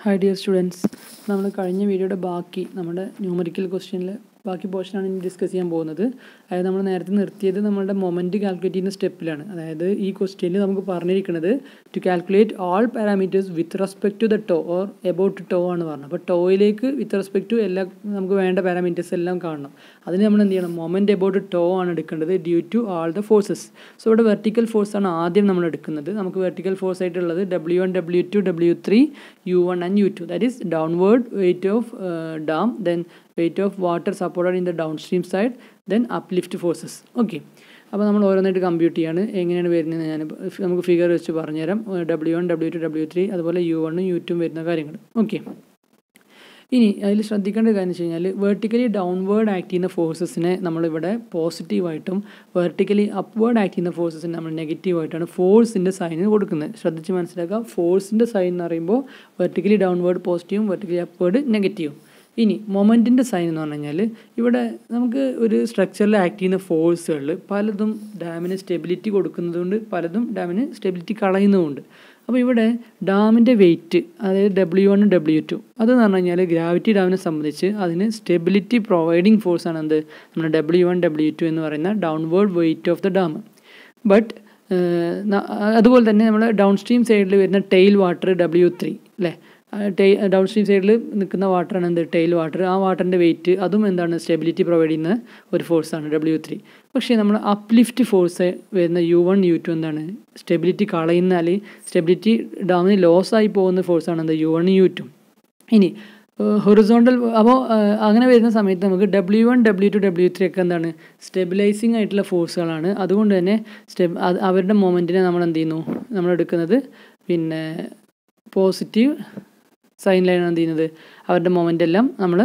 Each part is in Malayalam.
Hi dear students, നമ്മൾ കഴിഞ്ഞ വീഡിയോയുടെ ബാക്കി നമ്മുടെ ന്യൂമറിക്കൽ ക്വസ്റ്റ്യനിൽ ബാക്കി പോർഷനാണ് ഇനി ഡിസ്കസ് ചെയ്യാൻ പോകുന്നത്. അതായത് നമ്മൾ നേരത്തെ നിർത്തിയത് നമ്മളുടെ മൊമെൻറ്റ് കാൽക്കുലേറ്റ് ചെയ്യുന്ന സ്റ്റെപ്പിലാണ്. അതായത് ഈ ക്വസ്റ്റ്യനിൽ നമുക്ക് പറഞ്ഞിരിക്കുന്നത് to calculate all parameters with respect to the toe or about toe ആണ് പറഞ്ഞത്. അപ്പോൾ ടോയിലേക്ക് വിത്ത് റെസ്പെക്ട് ടു എല്ലാ നമുക്ക് വേണ്ട പാരാമീറ്റേഴ്സ് എല്ലാം കാണണം. അതിന് നമ്മൾ എന്ത് ചെയ്യണം? മൊമെൻറ്റ് എബൌട്ട് ടോ ആണ് എടുക്കേണ്ടത് due to all the forces. So ഇവിടെ വെർട്ടിക്കൽ ഫോഴ്സ് ആണ് ആദ്യം നമ്മൾ എടുക്കുന്നത്. നമുക്ക് വെർട്ടിക്കൽ ഫോഴ്സ് ആയിട്ടുള്ളത് W1, W2, W3, U1 and U2. That is downward weight of dam, then weight of water supported in the downstream side, then uplift forces. Okay. അപ്പോൾ നമ്മൾ ഓരോന്നായിട്ട് കമ്പ്യൂട്ട് ചെയ്യാണ്. എങ്ങനെയാണ് വരുന്നത് ഞാൻ നമുക്ക് ഫിഗർ വെച്ച് പറഞ്ഞുതരാം. W1, W2, W3 അതുപോലെ U1, U2 വരുന്ന കാര്യങ്ങൾ. ഓക്കെ. ഇനി അതിൽ ശ്രദ്ധിക്കേണ്ട കാര്യം വെച്ച് കഴിഞ്ഞാൽ വെർട്ടിക്കലി ഡൗൺവേർഡ് ആക്ട് ചെയ്യുന്ന ഫോഴ്സസിനെ നമ്മളിവിടെ പോസിറ്റീവായിട്ടും വെർട്ടിക്കലി അപ്വേർഡ് ആക്ട് ചെയ്യുന്ന ഫോഴ്സസിനെ നമ്മൾ നെഗറ്റീവായിട്ടാണ് ഫോഴ്സിൻ്റെ സൈന് കൊടുക്കുന്നത്. ശ്രദ്ധിച്ച് മനസ്സിലാക്കുക. ഫോഴ്സിൻ്റെ സൈൻ എന്ന് പറയുമ്പോൾ വെർട്ടിക്കലി ഡൗൺവേർഡ് പോസിറ്റീവും വെർട്ടിക്കലി അപ്വേർഡ് നെഗറ്റീവും. ഇനി മൊമെൻറ്റിൻ്റെ സൈൻ എന്ന് പറഞ്ഞു കഴിഞ്ഞാൽ ഇവിടെ നമുക്ക് ഒരു സ്ട്രക്ചറിൽ ആക്ട് ചെയ്യുന്ന ഫോഴ്സുകളിൽ പലതും ഡാമിന് സ്റ്റെബിലിറ്റി കൊടുക്കുന്നതുകൊണ്ട് പലതും ഡാമിന് സ്റ്റെബിലിറ്റി കളയുന്നതുകൊണ്ട്. അപ്പോൾ ഇവിടെ ഡാമിൻ്റെ വെയിറ്റ് അതായത് W1, W2 അതെന്ന് പറഞ്ഞു കഴിഞ്ഞാൽ ഗ്രാവിറ്റി ഡാമിനെ സംബന്ധിച്ച് അതിന് സ്റ്റെബിലിറ്റി പ്രൊവൈഡിങ് ഫോഴ്സാണ് എന്ത് നമ്മുടെ W1, W2 എന്ന് പറയുന്ന downward weight of the dam. But അതുപോലെ തന്നെ നമ്മൾ ഡൗൺ സ്ട്രീം സൈഡിൽ വരുന്ന ടെയിൽ വാട്ടർ W3 അല്ലേ, ഡൗൺ സ്ട്രീം സൈഡിൽ നിൽക്കുന്ന വാട്ടറാണ് എന്ത് ടെയിൽ വാട്ടർ. ആ വാട്ടറിൻ്റെ വെയിറ്റ് അതും എന്താണ് സ്റ്റെബിലിറ്റി പ്രൊവൈഡ് ചെയ്യുന്ന ഒരു ഫോഴ്സാണ് W3. പക്ഷേ നമ്മൾ അപ്ലിഫ്റ്റ് ഫോഴ്സ് വരുന്ന U1, U2 എന്താണ് സ്റ്റെബിലിറ്റി കളയുന്ന അല്ലെങ്കിൽ സ്റ്റെബിലിറ്റി ഡാമിന് ലോസായി പോകുന്ന ഫോഴ്സാണ് എന്ത് U1, U2. ഇനി ഹൊറിസോണ്ടൽ അപ്പോൾ അങ്ങനെ വരുന്ന സമയത്ത് നമുക്ക് W1, W2, W3 ഒക്കെ എന്താണ് സ്റ്റെബിലൈസിങ് ആയിട്ടുള്ള ഫോഴ്സുകളാണ്. അതുകൊണ്ട് തന്നെ അവരുടെ മൊമെൻറ്റിനെ നമ്മൾ എന്ത് ചെയ്യുന്നു, നമ്മളെടുക്കുന്നത് പിന്നെ പോസിറ്റീവ് സൈൻ ലൈനാണ് എന്ത് ചെയ്യുന്നത് അവരുടെ മൊമെൻ്റ് എല്ലാം നമ്മൾ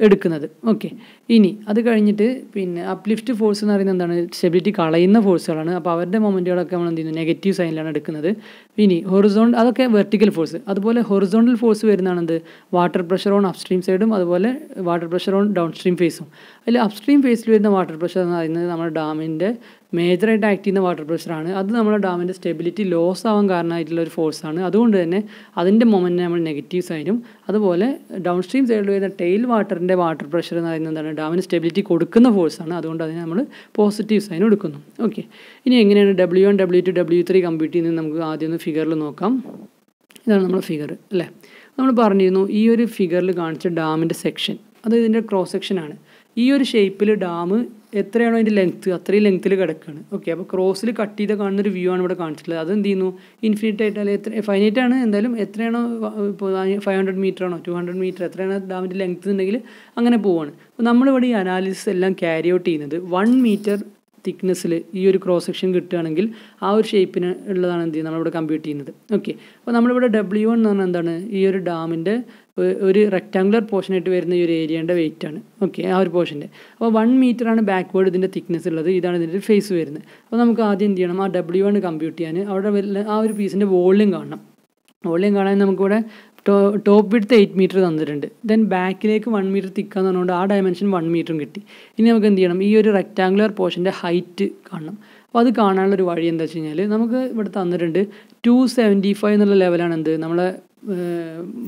എടുക്കുന്നത്. ഓക്കെ. ഇനി അത് കഴിഞ്ഞിട്ട് പിന്നെ അപ്ലിഫ്റ്റ് ഫോഴ്സ് എന്ന് പറയുന്നത് എന്താണ് സ്റ്റെബിലിറ്റി കളയുന്ന ഫോഴ്സുകളാണ്. അപ്പോൾ അവരുടെ മൊമെൻറ്റുകളൊക്കെ നമ്മൾ എന്ത് ചെയ്യുന്നു നെഗറ്റീവ് സൈനിലാണ് എടുക്കുന്നത്. ഇനി അതൊക്കെ വെർട്ടിക്കൽ ഫോഴ്സ്. അതുപോലെ ഹൊറിസോണ്ടൽ ഫോഴ്സ് വരുന്നതാണ് എന്ത് വാട്ടർ പ്രഷർ ഓൺ അപ്സ്ട്രീം സൈഡും അതുപോലെ water pressure on down stream ഫേസും. അതിൽ അപ്സ്ട്രീം ഫേസിൽ വരുന്ന വാട്ടർ പ്രഷർ എന്ന് പറയുന്നത് നമ്മുടെ ഡാമിൻ്റെ മേജറായിട്ട് ആക്ട് ചെയ്യുന്ന വാട്ടർ പ്രഷറാണ്. അത് നമ്മുടെ ഡാമിൻ്റെ സ്റ്റെബിലിറ്റി ലോസ് ആവാൻ കാരണമായിട്ടുള്ള ഒരു ഫോഴ്സാണ്. അതുകൊണ്ട് തന്നെ അതിൻ്റെ മൊമെൻറ്റിനെ നമ്മൾ നെഗറ്റീവ് സൈനും അതുപോലെ ഡൗൺ സ്ട്രീം സൈഡിൽ വരുന്ന ടെയിൽ വാട്ടറിൻ്റെ വാട്ടർ പ്രഷർ എന്ന് പറയുന്നത് എന്താണ് ഡാമിന് സ്റ്റെബിലിറ്റി കൊടുക്കുന്ന ഫോഴ്സാണ്. അതുകൊണ്ട് അതിനെ നമ്മൾ പോസിറ്റീവ് സൈൻ എടുക്കുന്നു. ഓക്കെ. ഇനി എങ്ങനെയാണ് W1, W2, W3 കമ്പ്യൂട്ട് ചെയ്യുന്നത് നമുക്ക് ആദ്യം ഒന്ന് ഫിഗറിൽ നോക്കാം. ഇതാണ് നമ്മുടെ ഫിഗർ അല്ലേ. നമ്മൾ പറഞ്ഞിരുന്നു ഈ ഒരു ഫിഗറിൽ കാണിച്ച ഡാമിൻ്റെ സെക്ഷൻ അത് ഇതിൻ്റെ ക്രോസ് സെക്ഷനാണ്. ഈ ഒരു ഷേപ്പിൽ ഡാം എത്രയാണോ അതിൻ്റെ ലെങ്ത്ത് അത്രയും ലെങ്ത്തിൽ കിടക്കുകയാണ്. ഓക്കെ. അപ്പോൾ ക്രോസിൽ കട്ട് ചെയ്ത് കാണുന്നൊരു വ്യൂ ആണ് ഇവിടെ കാണിച്ചിട്ടുള്ളത്. അത് എന്ത് ചെയ്യുന്നു ഇൻഫിനിറ്റ് ആയിട്ട് അല്ലെങ്കിൽ ഫൈനൈറ്റ് ആണ്. എന്തായാലും എത്രയാണോ ഇപ്പോൾ 500 മീറ്റർ ആണോ 200 മീറ്റർ എത്രയാണോ ഡാമിൻ്റെ ലെങ്ത്ത് ഉണ്ടെങ്കിൽ അങ്ങനെ പോവുകയാണ്. അപ്പോൾ നമ്മളിവിടെ ഈ അനാലിസിസ് എല്ലാം ക്യാരി ഔട്ട് ചെയ്യുന്നത് 1 മീറ്റർ തിക്നെസ്സിൽ ഈ ഒരു ക്രോസ് സെക്ഷൻ കിട്ടുകയാണെങ്കിൽ ആ ഒരു ഷേപ്പിന് ഉള്ളതാണ് എന്ത് ചെയ്യുന്നത് നമ്മളിവിടെ കമ്പ്യൂട്ട് ചെയ്യുന്നത്. ഓക്കെ. അപ്പോൾ നമ്മളിവിടെ W1 എന്ന് പറഞ്ഞാൽ എന്താണ് ഈ ഒരു ഡാമിൻ്റെ ഒരു റെക്റ്റാങ്കുലർ പോർഷനായിട്ട് വരുന്ന ഈ ഒരു ഏരിയയുടെ വെയിറ്റാണ്. ഓക്കെ. ആ ഒരു പോർഷൻ്റെ അപ്പോൾ 1 മീറ്ററാണ് ബാക്ക്വേർഡ് ഇതിൻ്റെ തിക്നെസ് ഉള്ളത്. ഇതാണ് ഇതിൻ്റെ ഫേസ് വരുന്നത്. അപ്പോൾ നമുക്ക് ആദ്യം എന്ത് ചെയ്യണം ആ W1 കമ്പ്യൂട്ട് ചെയ്യാൻ അവിടെ ആ ഒരു പീസിൻ്റെ വോളിയം കാണണം. വോളിയം കാണാൻ നമുക്കിവിടെ ടോപ്പ് വിഡ്ത്ത് 8 മീറ്റർ തന്നിട്ടുണ്ട്. ദെൻ ബാക്കിലേക്ക് 1 മീറ്റർ തിക്കാന്ന് പറഞ്ഞുകൊണ്ട് ആ ഡയമെൻഷൻ 1 മീറ്ററും കിട്ടി. ഇനി നമുക്ക് എന്ത് ചെയ്യണം ഈ ഒരു റെക്റ്റാങ്കുലർ പോർഷൻ്റെ ഹൈറ്റ് കാണണം. അപ്പോൾ അത് കാണാനുള്ളൊരു വഴി എന്താ വെച്ച് കഴിഞ്ഞാൽ നമുക്ക് ഇവിടെ തന്നിട്ടുണ്ട് 275 എന്നുള്ള ലെവലാണ് എന്ത് നമ്മളെ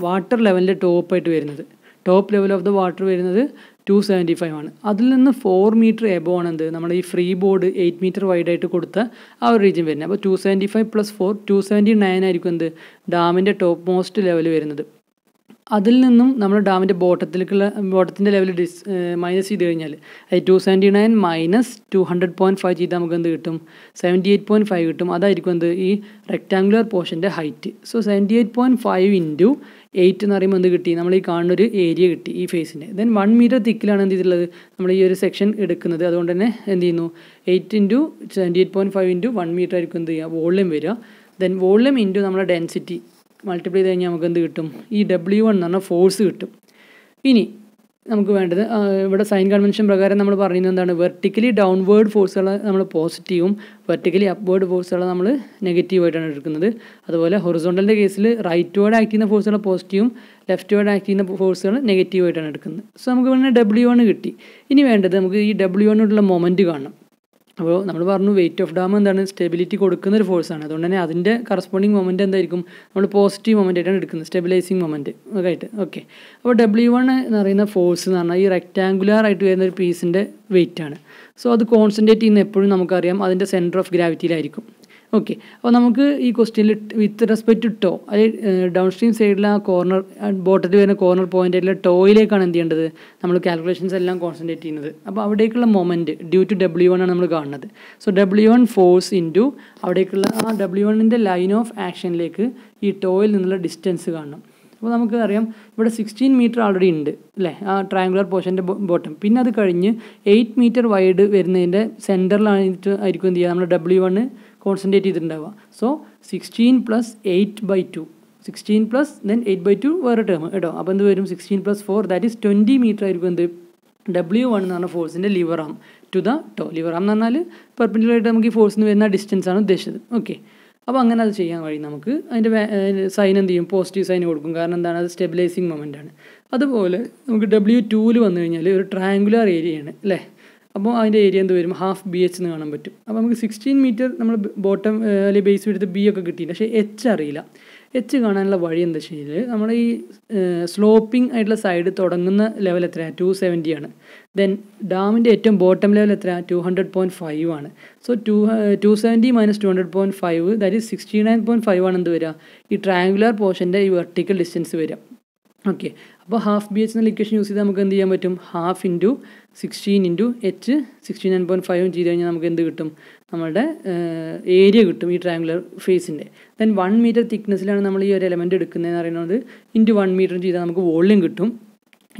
വാട്ടർ ലെവലിൻ്റെ ടോപ്പായിട്ട് വരുന്നത്. Top level of the water വരുന്നത് 275 ആണ്. അതിൽ നിന്ന് 4 മീറ്റർ എബോ ആണ് എന്ത് നമ്മുടെ ഈ ഫ്രീ ബോർഡ് 8 മീറ്റർ വൈഡായിട്ട് കൊടുത്ത ആ ഒരു റീജിയൻ വരുന്നത്. അപ്പോൾ 275 + 4 279 ആയിരിക്കും എന്ത് ഡാമിൻ്റെ ടോപ്പ് മോസ്റ്റ് ലെവൽ വരുന്നത്. അതിൽ നിന്നും നമ്മൾ ഡാമിൻ്റെ ബോട്ടത്തിൻ്റെ ലെവൽ മൈനസ് ചെയ്ത് കഴിഞ്ഞാൽ അത് 279 - 200.5 ചെയ്താൽ നമുക്ക് എന്ത് കിട്ടും 78.5 കിട്ടും. അതായിരിക്കും എന്ത് ഈ റെക്റ്റാങ്കുലർ പോർഷൻ്റെ ഹൈറ്റ്. സോ 78.5 × 8 എന്ന് പറയുമ്പോൾ എന്ത് കിട്ടി നമ്മൾ ഈ കാണുന്നൊരു ഏരിയ കിട്ടി ഈ ഫേസിൻ്റെ. ദെൻ 1 മീറ്റർ തിക്കിലാണ് എന്ത് ചെയ്തിട്ടുള്ളത് നമ്മൾ ഈ ഒരു സെക്ഷൻ എടുക്കുന്നത്. അതുകൊണ്ട് തന്നെ എന്ത് ചെയ്യുന്നു 8 × 78.5 × 1 മീറ്റർ ആയിരിക്കും എന്ത് ചെയ്യുക വോളിയം വരിക. ദെൻ വോളിയം ഇൻറ്റു നമ്മുടെ ഡെൻസിറ്റി മൾട്ടിപ്ലൈ ചെയ്ത് കഴിഞ്ഞാൽ നമുക്ക് എന്ത് കിട്ടും ഈ W1 എന്ന് പറഞ്ഞാൽ ഫോഴ്സ് കിട്ടും. ഇനി നമുക്ക് വേണ്ടത് ഇവിടെ സൈൻ കൺവെൻഷൻ പ്രകാരം നമ്മൾ പറയുന്നത് എന്താണ് വെർട്ടിക്കലി ഡൗൺവേർഡ് ഫോഴ്സുകൾ നമ്മൾ പോസിറ്റീവും വെർട്ടിക്കലി അപ്വേർഡ് ഫോഴ്സുകൾ നമ്മൾ നെഗറ്റീവായിട്ടാണ് എടുക്കുന്നത്. അതുപോലെ ഹൊറിസോണ്ടലിൻ്റെ കേസിൽ റൈറ്റ് വേർഡ് ആക്ട് ചെയ്യുന്ന ഫോഴ്സുകൾ പോസിറ്റീവും ലെഫ്റ്റ് വേർഡ് ആക്ട് ചെയ്യുന്ന ഫോഴ്സുകൾ നെഗറ്റീവായിട്ടാണ് എടുക്കുന്നത്. സോ നമുക്ക് വേണമെങ്കിൽ W1 കിട്ടി. ഇനി വേണ്ടത് നമുക്ക് ഈ W1 മൊമെൻറ്റ് കാണണം. അപ്പോൾ നമ്മൾ പറഞ്ഞു വെയിറ്റ് ഓഫ് ഡാം എന്താണ് സ്റ്റെബിലിറ്റി കൊടുക്കുന്ന ഒരു ഫോഴ്സാണ്. അതുകൊണ്ട് തന്നെ അതിൻ്റെ കറസ്പോണ്ടിങ് മൊമെൻറ്റ് എന്തായിരിക്കും നമ്മൾ പോസിറ്റീവ് മൊമെൻ്റ് ആയിട്ടാണ് എടുക്കുന്നത്, സ്റ്റെബിലൈസിങ് മൊമെൻറ്റ് ഒക്കെ ആയിട്ട്. ഓക്കെ, അപ്പോൾ W1 എന്ന് പറയുന്ന ഫോഴ്സ് എന്ന് പറഞ്ഞാൽ ഈ റെക്റ്റാങ്കുലർ ആയിട്ട് വരുന്ന ഒരു പീസിൻ്റെ വെയിറ്റ് ആണ്. സോ അത് കോൺസെൻട്രേറ്റ് ചെയ്യുന്ന എപ്പോഴും നമുക്കറിയാം അതിൻ്റെ സെൻറ്റർ ഓഫ് ഗ്രാവിറ്റിയിലായിരിക്കും. ഓക്കെ, അപ്പോൾ നമുക്ക് ഈ ക്വസ്റ്റ്യനിൽ വിത്ത് റെസ്പെക്ട് ടു ടോ, അതായത് ഡൗൺ സ്ട്രീം സൈഡിൽ ആ കോർണർ ബോട്ടത്തിൽ വരുന്ന കോർണർ പോയിൻ്റ് ആയിട്ടുള്ള ടോയിലേക്കാണ് എന്ത് ചെയ്യേണ്ടത്, നമ്മൾ കാൽക്കുലേഷൻസ് എല്ലാം കോൺസെൻട്രേറ്റ് ചെയ്യുന്നത്. അപ്പോൾ അവിടേക്കുള്ള മൊമെൻറ്റ് ഡ്യൂ ടു W1 ആണ് നമ്മൾ കാണുന്നത്. സോ W1 ഫോഴ്സ് ഇൻറ്റു അവിടേക്കുള്ള ആ W1ൻ്റെ ലൈൻ ഓഫ് ആക്ഷനിലേക്ക് ഈ ടോയിൽ നിന്നുള്ള ഡിസ്റ്റൻസ് കാണണം. അപ്പോൾ നമുക്ക് അറിയാം ഇവിടെ 16 മീറ്റർ ആൾറെഡി ഉണ്ട് അല്ലേ, ആ ട്രയാങ്കുലർ പോർഷൻ്റെ ബോട്ടം. പിന്നെ അത് കഴിഞ്ഞ് 8 മീറ്റർ വൈഡ് വരുന്നതിൻ്റെ സെൻറ്ററിലായിട്ട് ആയിരിക്കും എന്ത് ചെയ്യുക, നമ്മൾ W1 കോൺസെൻട്രേറ്റ് ചെയ്തിട്ടുണ്ടാവുക. സോ 16 + 8/2, 16 + then 8/2 വേറെ ടേം കേട്ടോ. അപ്പോൾ എന്ത് വരും, 16 + 4 ദാറ്റ് ഈസ് 20 മീറ്റർ ആയിരിക്കും എന്ത് W1 എന്ന് പറഞ്ഞ ഫോഴ്സിൻ്റെ lever arm to the toe. Lever arm എന്ന് പറഞ്ഞാൽ പെർപെൻഡിക്കുലർ ആയിട്ട് നമുക്ക് ഈ ഫോഴ്സിന് വരുന്ന ഡിസ്റ്റൻസ് ആണ് ഉദ്ദേശിച്ചത്. ഓക്കെ, അപ്പോൾ അങ്ങനെ അത് ചെയ്യാൻ വഴി നമുക്ക് അതിൻ്റെ സൈൻ എന്ത് ചെയ്യും, പോസിറ്റീവ് സൈൻ കൊടുക്കും. കാരണം എന്താണ്, അത് സ്റ്റെബിലൈസിങ് മൊമെൻ്റ് ആണ്. അതുപോലെ നമുക്ക് W2 വന്നു കഴിഞ്ഞാൽ ഒരു ട്രയാങ്കുലർ ഏരിയയാണ് അല്ലേ. അപ്പോൾ അതിൻ്റെ ഏരിയ എന്ത് വരും, ½ BH എന്ന് കാണാൻ പറ്റും. അപ്പോൾ നമുക്ക് 16 മീറ്റർ നമ്മൾ ബോട്ടം അല്ലെങ്കിൽ ബേസ് എടുത്ത് B ഒക്കെ കിട്ടിയില്ല, പക്ഷേ H അറിയില്ല. H കാണാനുള്ള വഴി എന്താ വെച്ച് കഴിഞ്ഞാൽ നമ്മുടെ ഈ സ്ലോപ്പിംഗ് ആയിട്ടുള്ള സൈഡ് തുടങ്ങുന്ന ലെവൽ എത്രയാണ്, 270 ആണ്. ദെൻ ഡാമിൻ്റെ ഏറ്റവും ബോട്ടം ലെവൽ എത്രയാണ്, 200.5 ആണ്. സോ 270 - 200.5 ദാറ്റ് ഈസ് 69.5 ആണ് എന്ത് വരിക, ഈ ട്രയാങ്കുലർ പോർഷൻ്റെ ഈ വെർട്ടിക്കൽ ഡിസ്റ്റൻസ് വരിക. ഓക്കെ, അപ്പോൾ ½ BH എന്നുള്ള ഇക്വേഷൻ യൂസ് ചെയ്ത് നമുക്ക് എന്ത് ചെയ്യാൻ പറ്റും, ½ × 16 × H 69.5 ചെയ്ത് കഴിഞ്ഞാൽ നമുക്ക് എന്ത് കിട്ടും, നമ്മുടെ ഏരിയ കിട്ടും ഈ ട്രയാങ്കുലർ ഫേസിൻ്റെ. ദെൻ 1 മീറ്റർ തിക്നെസ്സിലാണ് നമ്മൾ ഈ ഒരു എലമെൻറ്റ് എടുക്കുന്നതെന്ന് പറയുന്നത്. ഇൻറ്റു 1 മീറ്റർ ചെയ്താൽ നമുക്ക് വോളിയം കിട്ടും,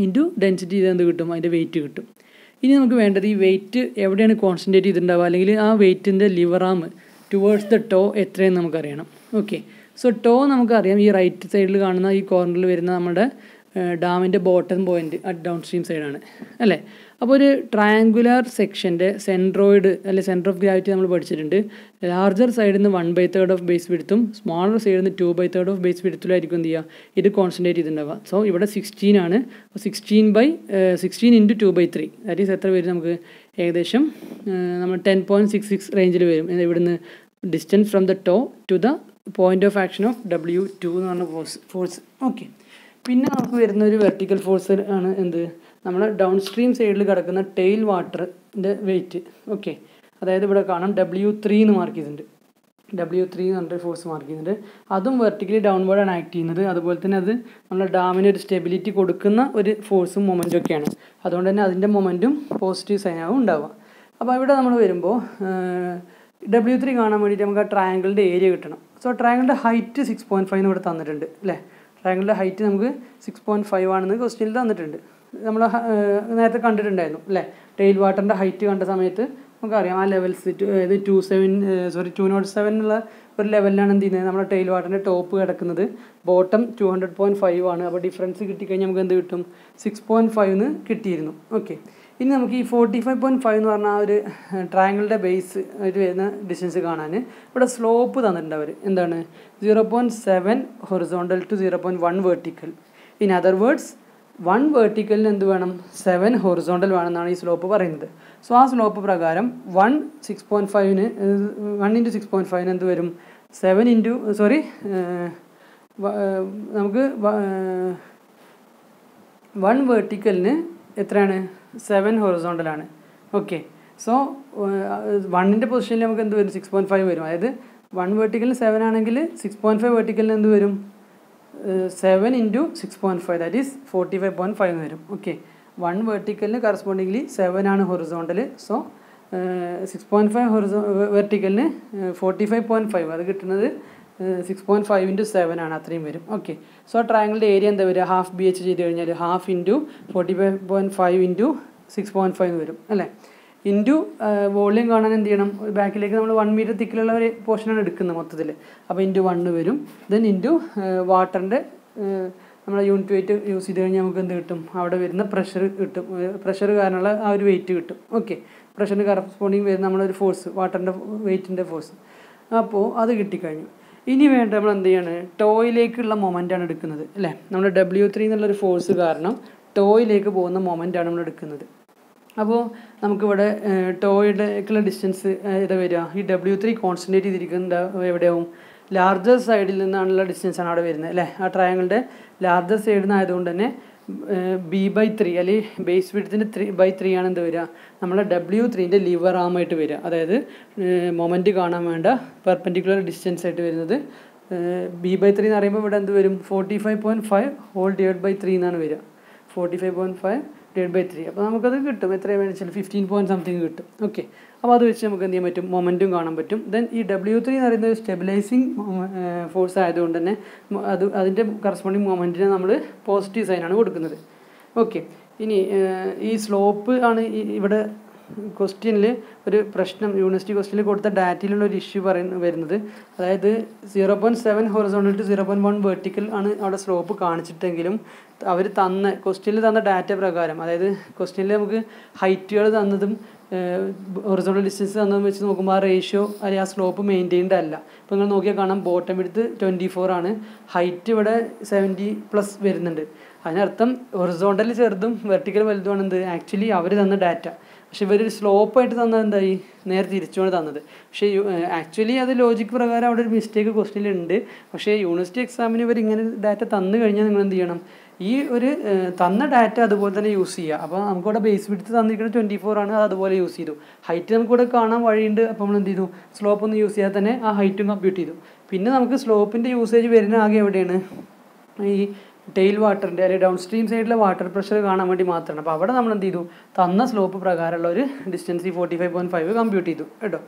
ഇൻറ്റു ഡെൻസിറ്റി ചെയ്താൽ എന്ത് കിട്ടും, അതിൻ്റെ വെയിറ്റ് കിട്ടും. ഇനി നമുക്ക് വേണ്ടത് ഈ വെയിറ്റ് എവിടെയാണ് കോൺസെൻട്രേറ്റ് ചെയ്തിട്ടുണ്ടാവുക, അല്ലെങ്കിൽ ആ വെയിറ്റിൻ്റെ lever arm towards the toe എത്രയെന്ന് നമുക്കറിയണം. ഓക്കെ, സോ ടോ നമുക്കറിയാം ഈ റൈറ്റ് സൈഡിൽ കാണുന്ന ഈ കോർണറിൽ വരുന്ന നമ്മുടെ ഡാമിൻ്റെ bottom point at down stream സൈഡാണ് അല്ലേ. അപ്പോൾ ഒരു ട്രയാങ്കുലർ സെക്ഷൻ്റെ സെൻട്രോയിഡ് അല്ലെങ്കിൽ സെൻറ്റർ ഓഫ് ഗ്രാവിറ്റി നമ്മൾ പഠിച്ചിട്ടുണ്ട്. ലാർജർ സൈഡിൽ നിന്ന് 1/3 ഓഫ് ബേസ് വിഡ്ത്തും സ്മോളർ സൈഡിൽ നിന്ന് 2/3 ഓഫ് ബേസ് വിഡ്ത്തിലായിരിക്കും എന്ത് ചെയ്യുക, ഇത് കോൺസെൻട്രേറ്റ് ചെയ്തിട്ടുണ്ടാവുക. സോ ഇവിടെ 16 ആണ്. 16 × 2/3 ദാറ്റ് ഈസ് എത്ര വരും നമുക്ക്, ഏകദേശം നമ്മൾ 10.66 റേഞ്ചിൽ വരും. ഇവിടുന്ന് distance from the toe to the point of action of W2 എന്ന് പറഞ്ഞ ഫോഴ്സ്. ഓക്കെ, പിന്നെ നമുക്ക് വരുന്ന ഒരു വെർട്ടിക്കൽ ഫോഴ്സ് ആണ് എന്ത്, നമ്മൾ ഡൗൺ സ്ട്രീം സൈഡിൽ കിടക്കുന്ന ടെയിൽ വാട്ടറിൻ്റെ വെയിറ്റ്. ഓക്കെ, അതായത് ഇവിടെ കാണാം W3 എന്ന് മാർക്ക് ചെയ്തിട്ടുണ്ട്. W3 എന്ന് പറഞ്ഞൊരു ഫോഴ്സ് മാർക്ക് ചെയ്യുന്നുണ്ട്. അതും വെർട്ടിക്കലി ഡൗൺവേർഡാണ് ആക്ട് ചെയ്യുന്നത്. അതുപോലെ തന്നെ അത് നമ്മുടെ ഡാമിന് ഒരു സ്റ്റെബിലിറ്റി കൊടുക്കുന്ന ഒരു ഫോഴ്സും മൊമെൻറ്റും ഒക്കെയാണ്. അതുകൊണ്ട് തന്നെ അതിൻ്റെ മൊമെൻറ്റും പോസിറ്റീവ് സൈനാവും ഉണ്ടാവുക. അപ്പോൾ ഇവിടെ നമ്മൾ വരുമ്പോൾ W3 കാണാൻ വേണ്ടിയിട്ട് നമുക്ക് ആ ട്രയാങ്കിളിൻ്റെ ഏരിയ കിട്ടണം. സോ ട്രയാങ്കിളിൻ്റെ ഹൈറ്റ് 6.5 ഇവിടെ തന്നിട്ടുണ്ട് അല്ലേ. ട്രയാങ്കിളിൻ്റെ ഹൈറ്റ് നമുക്ക് 6.5 ആണെന്ന് ക്വസ്റ്റ്യനിൽ തന്നിട്ടുണ്ട്. നമ്മൾ നേരത്തെ കണ്ടിട്ടുണ്ടായിരുന്നു അല്ലേ. ടെയിൽ വാട്ടറിൻ്റെ ഹൈറ്റ് കണ്ട സമയത്ത് നമുക്കറിയാം ആ ലെവൽസ് 207 എന്നുള്ള ഒരു ലെവലിലാണ് എന്ത് ചെയ്യുന്നത്, നമ്മുടെ ടെയിൽ വാട്ടറിൻ്റെ ടോപ്പ് കിടക്കുന്നത്. ബോട്ടം 200.5 ആണ്. അപ്പോൾ ഡിഫറൻസ് കിട്ടിക്കഴിഞ്ഞാൽ നമുക്ക് എന്ത് കിട്ടും, 6.5 എന്ന് കിട്ടിയിരുന്നു. ഓക്കെ, ഇനി നമുക്ക് ഈ 45.5 എന്ന് പറഞ്ഞാൽ ആ ഒരു ട്രയാങ്കിളിൻ്റെ ബേസ് ആയിട്ട് വരുന്ന ഡിസ്റ്റൻസ് കാണാൻ ഇവിടെ സ്ലോപ്പ് തന്നിട്ടുണ്ട് അവർ. എന്താണ്, 0.7 horizontal to 0.1 vertical. In other words 1 വെർട്ടിക്കലിന് എന്ത് വേണം, 7 ഹൊറിസോണ്ടൽ വേണമെന്നാണ് ഈ സ്ലോപ്പ് പറയുന്നത്. സോ ആ സ്ലോപ്പ് പ്രകാരം 1 × 6.5 എന്ത് വരും, 7 നമുക്ക് 1 വെർട്ടിക്കലിന് എത്രയാണ്, 7 ഹൊറിസോണ്ടലാണ്. ഓക്കെ, സോ 1ൻ്റെ പൊസിഷനിൽ നമുക്ക് എന്ത് വരും, 6.5 വരും. അതായത് 1 വെർട്ടിക്കലിന് 7 ആണെങ്കിൽ 6.5 വെർട്ടിക്കലിന് എന്ത് വരും, 7 × 6.5 ദാറ്റ് ഈസ് 45.5 വരും. ഓക്കെ, 1 വെർട്ടിക്കലിന് കറസ്പോണ്ടിംഗ്ലി 7 ആണ് ഹൊറിസോണ്ടൽ. സോ 6.5 വെർട്ടിക്കലിന് 45.5, അത് കിട്ടുന്നത് 6.5 × 7 ആണ്, അത്രയും വരും. ഓക്കെ, സോ ട്രയാങ്കിളിൻ്റെ ഏരിയ എന്താ വരിക, ½ BH ചെയ്ത് കഴിഞ്ഞാൽ ½ × 45.5 × 6.5 എന്ന് വരും അല്ലേ. ഇൻറ്റു വോളിയം കാണാൻ എന്ത് ചെയ്യണം, ബാക്കിലേക്ക് നമ്മൾ 1 മീറ്റർ തിക്കിലുള്ള ഒരു പോർഷനാണ് എടുക്കുന്നത് മൊത്തത്തിൽ. അപ്പോൾ ഇൻറ്റു 1 വരും. ദെൻ ഇൻറ്റു വാട്ടറിൻ്റെ നമ്മൾ യൂണിറ്റ് വെയിറ്റ് യൂസ് ചെയ്ത് കഴിഞ്ഞാൽ നമുക്ക് എന്ത് കിട്ടും, അവിടെ വരുന്ന പ്രഷർ കിട്ടും. പ്രഷർ കാരണമുള്ള ആ ഒരു വെയിറ്റ് കിട്ടും. ഓക്കെ, പ്രഷറിന് കറസ്പോണ്ടിങ് വരുന്ന നമ്മളൊരു ഫോഴ്സ്, വാട്ടറിൻ്റെ വെയിറ്റിൻ്റെ ഫോഴ്സ്. അപ്പോൾ അത് കിട്ടിക്കഴിഞ്ഞു. ഇനി വേണ്ട നമ്മൾ എന്ത് ചെയ്യാണ്, ടോയിലേക്കുള്ള മൊമെൻ്റാണ് എടുക്കുന്നത് അല്ലേ. നമ്മൾ W3 എന്നുള്ളൊരു ഫോഴ്സ് കാരണം ടോയിലേക്ക് പോകുന്ന മൊമെൻ്റാണ് നമ്മൾ എടുക്കുന്നത്. അപ്പോൾ നമുക്കിവിടെ ടോയുടേക്കുള്ള ഡിസ്റ്റൻസ് ഏതാ വരിക? ഈ W3 കോൺസെൻട്രേറ്റ് ചെയ്തിരിക്കുന്നത് എവിടെയാവും? ലാർജർ സൈഡിൽ നിന്നാണുള്ള ഡിസ്റ്റൻസാണ് അവിടെ വരുന്നത് അല്ലേ? ആ ട്രയാങ്കിളിൻ്റെ ലാർജർ സൈഡിൽ നിന്നായതുകൊണ്ട് തന്നെ B/3 അല്ലെങ്കിൽ ബേസ് വിഡ്ത്തിൻ്റെ 3/3 ആണ് എന്ത് വരിക? നമ്മളെ W3ൻ്റെ ലിവർ ആമായിട്ട് വരിക. അതായത് മൊമെൻറ്റ് കാണാൻ വേണ്ട പെർപെൻഡിക്കുലർ ഡിസ്റ്റൻസ് ആയിട്ട് വരുന്നത് B/3 എന്ന് പറയുമ്പോൾ ഇവിടെ എന്ത് വരും? 45.5 ഹോൾ ഡിവൈഡ് ബൈ 3 എന്നാണ് വരിക. 45.5 ഡിവൈഡ് ബൈ 3. അപ്പോൾ നമുക്കത് കിട്ടും. എത്രയാണ് വേണിച്ചാൽ 15 പോയിൻറ്റ് സംതിങ് കിട്ടും. ഓക്കെ, അപ്പോൾ അത് വെച്ച് നമുക്ക് എന്ത് ചെയ്യാൻ പറ്റും? മൊമെൻറ്റും കാണാൻ പറ്റും. ദെൻ ഈ W3 എന്ന് പറയുന്നത് സ്റ്റെബിലൈസിങ് ഫോഴ്സ് ആയതുകൊണ്ട് തന്നെ അതിൻ്റെ കറസ്പോണ്ടിങ് മൊമെൻറ്റിനെ നമ്മൾ പോസിറ്റീവ് സൈനാണ് കൊടുക്കുന്നത്. ഓക്കെ, ഇനി ഈ സ്ലോപ്പ് ആണ് ഇവിടെ ക്വസ്റ്റ്യനിൽ ഒരു പ്രശ്നം. യൂണിവേഴ്സിറ്റി ക്വസ്റ്റ്യനിൽ കൊടുത്ത ഡാറ്റയിലുള്ള ഒരു ഇഷ്യൂ വരുന്നത്, അതായത് 0.7 ഹൊറിസോണ്ടൽ ടു 0.1 വെർട്ടിക്കൽ ആണ് അവിടെ സ്ലോപ്പ് കാണിച്ചിട്ടെങ്കിലും അവർ ക്വസ്റ്റ്യനിൽ തന്ന ഡാറ്റ പ്രകാരം, അതായത് ക്വസ്റ്റ്യനിൽ നമുക്ക് ഹൈറ്റുകൾ തന്നതും ഹൊറിസോണ്ടൽ ഡിസ്റ്റൻസ് തന്നതും വെച്ച് നോക്കുമ്പോൾ ആ റേഷ്യോ അല്ലെങ്കിൽ ആ സ്ലോപ്പ് മെയിൻറ്റെയിൻഡ് അല്ല. ഇപ്പോൾ നിങ്ങൾ നോക്കിയാൽ കാണാം ബോട്ടം വിഡ്ത്ത് 24 ആണ്, ഹൈറ്റ് ഇവിടെ 70+ വരുന്നുണ്ട്. അതിനർത്ഥം ഹൊറിസോണ്ടൽ ചെറുതും വെർട്ടിക്കൽ വലുതുമാണ് എന്ത് ആക്ച്വലി അവർ തന്ന ഡാറ്റ. പക്ഷെ ഇവർ സ്ലോപ്പായിട്ട് തന്നത് എന്തായി? നേരെ തിരിച്ചുകൊണ്ട് തന്നത്. പക്ഷേ ആക്ച്വലി അത് ലോജിക്ക് പ്രകാരം അവിടെ ഒരു മിസ്റ്റേക്ക് ക്വസ്റ്റ്യനിലുണ്ട്. പക്ഷേ യൂണിവേഴ്സിറ്റി എക്സാമിന് ഇവർ ഇങ്ങനെ ഡാറ്റ തന്നു കഴിഞ്ഞാൽ നിങ്ങൾ എന്ത് ചെയ്യണം? ഈ ഒരു തന്ന ഡാറ്റ അതുപോലെ തന്നെ യൂസ് ചെയ്യുക. അപ്പോൾ നമുക്കിവിടെ ബേസ് വിഡ്ത്ത് തന്നിരിക്കുന്നത് 24 ആണ്, അത് അതുപോലെ യൂസ് ചെയ്തു. ഹൈറ്റ് നമുക്കിവിടെ കാണാൻ വഴിയുണ്ട്. അപ്പോൾ നമ്മൾ എന്ത് ചെയ്തു? സ്ലോപ്പ് ഒന്നും യൂസ് ചെയ്യാതെ തന്നെ ആ ഹൈറ്റും കമ്പ്യൂട്ട് ചെയ്തു. പിന്നെ നമുക്ക് സ്ലോപ്പിൻ്റെ യൂസേജ് വരുന്ന ആകെ എവിടെയാണ്? ഈ ടെയിൽ വാട്ടറിൻ്റെ അല്ലെങ്കിൽ ഡൗൺ സ്ട്രീം സൈഡിലെ വാട്ടർ പ്രഷർ കാണാൻ വേണ്ടി മാത്രമാണ്. അപ്പോൾ അവിടെ നമ്മൾ എന്ത് ചെയ്തു? തന്ന സ്ലോപ്പ് പ്രകാരമുള്ള ഒരു ഡിസ്റ്റൻസ് ഈ 45.5 കമ്പ്യൂട്ട് ചെയ്തു കേട്ടോ.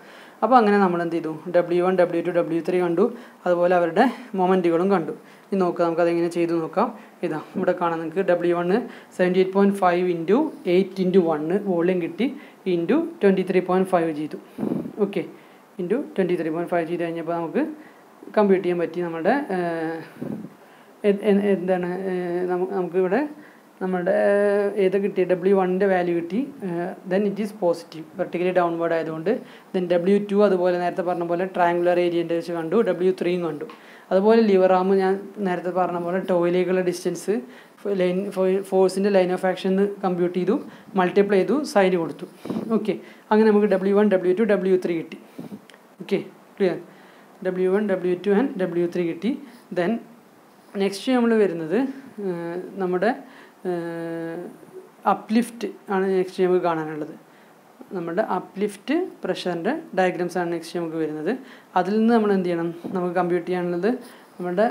അപ്പോൾ അങ്ങനെ നമ്മൾ എന്ത് ചെയ്തു? W1, W2, W3 കണ്ടു, അതുപോലെ അവരുടെ മൊമെൻറ്റുകളും കണ്ടു. ഇനി നോക്കാം, നമുക്കതെങ്ങനെ ചെയ്തു നോക്കാം. ഇതാ ഇവിടെ കാണാം നിങ്ങൾക്ക് W1 78.5 ഇൻറ്റു 8 ഇൻറ്റു 1 വോളിയം കിട്ടി, ഇൻറ്റു 23.5 ചെയ്തു. ഓക്കെ, ഇൻറ്റു 23.5 ചെയ്ത് കഴിഞ്ഞപ്പോൾ നമുക്ക് കമ്പ്യൂട്ട് ചെയ്യാൻ പറ്റി. നമ്മുടെ എന്താണ് നമുക്കിവിടെ നമ്മുടെ ഏത് കിട്ടി? W1ൻ്റെ വാല്യൂ കിട്ടി. Then it is positive, vertically downward ആയതുകൊണ്ട്. ദെൻ W2 അതുപോലെ നേരത്തെ പറഞ്ഞ പോലെ ട്രയാങ്കുലർ ഏരിയൻ്റെ വെച്ച് കണ്ടു, W3യും കണ്ടു. അതുപോലെ ലിവർ ആം ഞാൻ നേരത്തെ പറഞ്ഞ പോലെ ടോയിലേക്കുള്ള ഡിസ്റ്റൻസ് ഫോഴ്സിൻ്റെ ലൈൻ ഓഫ് ആക്ഷൻ കമ്പ്യൂട്ട് ചെയ്തു, മൾട്ടിപ്ലൈ ചെയ്തു, സൈൻ കൊടുത്തു. ഓക്കെ, അങ്ങനെ നമുക്ക് W1, W2, W3 കിട്ടി. Okay, clear? W1, W2 and W3 കിട്ടി. ദെൻ നെക്സ്റ്റ് നമ്മൾ വരുന്നത് നമ്മുടെ അപ്ലിഫ്റ്റ് ആണ് നെക്സ്റ്റ് നമുക്ക് കാണാനുള്ളത്. നമ്മുടെ അപ്ലിഫ്റ്റ് പ്രഷറിൻ്റെ ഡയഗ്രാംസ് ആണ് നെക്സ്റ്റ് നമുക്ക് വരുന്നത്. അതിൽ നിന്ന് നമ്മൾ എന്ത് ചെയ്യണം? നമുക്ക് കമ്പ്യൂട്ട് ചെയ്യാനുള്ളത് നമ്മുടെ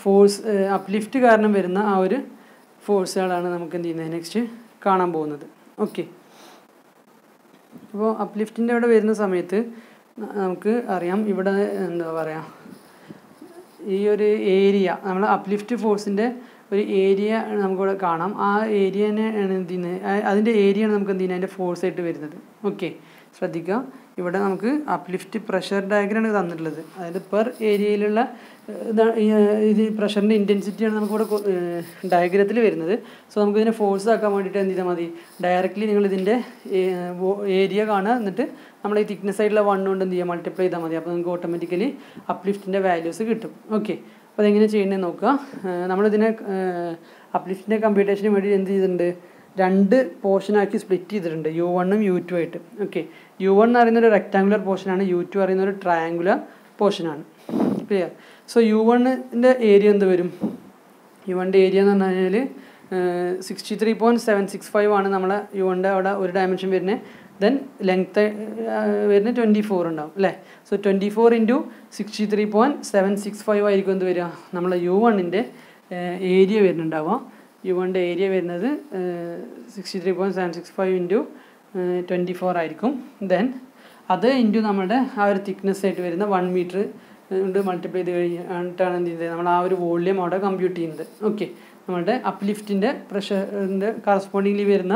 ഫോഴ്സ് അപ്ലിഫ്റ്റ് കാരണം വരുന്ന ആ ഒരു ഫോഴ്സുകളാണ് നമുക്ക് എന്ത് ചെയ്യുന്നത് നെക്സ്റ്റ് കാണാൻ പോകുന്നത്. ഓക്കെ, അപ്പോൾ അപ്ലിഫ്റ്റിൻ്റെ അവിടെ വരുന്ന സമയത്ത് നമുക്ക് അറിയാം, ഇവിടെ എന്താ പറയുക, ഈ ഒരു ഏരിയ നമ്മൾ അപ്ലിഫ്റ്റ് ഫോഴ്സിൻ്റെ ഒരു ഏരിയ നമുക്കിവിടെ കാണാം. ആ ഏരിയനെ ആണ് എന്ത് ചെയ്യുന്നത്? അതിൻ്റെ ഏരിയയാണ് നമുക്ക് എന്ത് ചെയ്യുന്നത്? അതിൻ്റെ ഫോഴ്സായിട്ട് വരുന്നത്. ഓക്കെ, ശ്രദ്ധിക്കുക, ഇവിടെ നമുക്ക് അപ്ലിഫ്റ്റ് പ്രഷർ ഡയഗ്രാമാണ് തന്നിട്ടുള്ളത്. അതായത് പെർ ഏരിയയിലുള്ള ഇത് പ്രഷറിൻ്റെ ഇൻറ്റൻസിറ്റിയാണ് നമുക്കിവിടെ ഡയഗ്രത്തിൽ വരുന്നത്. സോ നമുക്കിതിനെ ഫോഴ്സ് ആക്കാൻ വേണ്ടിയിട്ട് എന്ത് ചെയ്താൽ മതി? ഡയറക്റ്റ്ലി നിങ്ങളിതിൻ്റെ ഏരിയ കാണുക, എന്നിട്ട് നമ്മൾ ഈ തിക്നെസ് ആയിട്ടുള്ള 1 കൊണ്ട് എന്ത് ചെയ്യുക? മൾട്ടിപ്ലൈ ചെയ്താൽ മതി. അപ്പോൾ നമുക്ക് ഓട്ടോമാറ്റിക്കലി അപ്ലിഫ്റ്റിൻ്റെ വാല്യൂസ് കിട്ടും. ഓക്കെ, അപ്പോൾ അതെങ്ങനെ ചെയ്യണമെന്ന് നോക്കുക. നമ്മളിതിനെ അപ്ലിഫ്റ്റിൻ്റെ കമ്പ്യൂട്ടേഷന് വേണ്ടി എന്ത് ചെയ്തിട്ടുണ്ട്? 2 പോർഷനാക്കി സ്പ്ലിറ്റ് ചെയ്തിട്ടുണ്ട്, U1 ഉം U2 ആയിട്ട്. ഓക്കെ, U1 എന്ന് പറയുന്ന ഒരു റെക്ടാങ്കുലർ പോർഷനാണ്, U2 പറയുന്ന ഒരു ട്രയാങ്കുലർ പോർഷനാണ്. ക്ലിയർ? സോ U1ൻ്റെ ഏരിയ എന്ത് വരും? U1ൻ്റെ ഏരിയ എന്ന് പറഞ്ഞു കഴിഞ്ഞാൽ 63.765 ആണ് നമ്മളെ U1ൻ്റെ അവിടെ ഒരു ഡയമെൻഷൻ വരുന്നത്. ദെൻ ലെങ്ത്ത് വരുന്നത് 24 ഉണ്ടാവും അല്ലേ? സോ 24 ഇൻറ്റു 63.765 ആയിരിക്കും എന്ത് വരിക? നമ്മളെ U1ൻ്റെ ഏരിയ വരുന്നുണ്ടാവുക. U1ൻ്റെ ഏരിയ വരുന്നത് 63.765 ഇൻറ്റു 24 ആയിരിക്കും. ദെൻ അത് ഇൻറ്റു നമ്മുടെ ആ ഒരു തിക്നെസ് ആയിട്ട് വരുന്ന 1 മീറ്റർ കൊണ്ട് മൾട്ടിപ്ലൈ ചെയ്ത് കഴിഞ്ഞിട്ടാണ് എന്ത് ചെയ്യുന്നത്? നമ്മൾ ആ ഒരു വോള്യം അവിടെ കമ്പ്യൂട്ട് ചെയ്യുന്നത്. ഓക്കെ, നമ്മളുടെ അപ്ലിഫ്റ്റിൻ്റെ പ്രഷറിൻ്റെ കറസ്പോണ്ടിങ്ലി വരുന്ന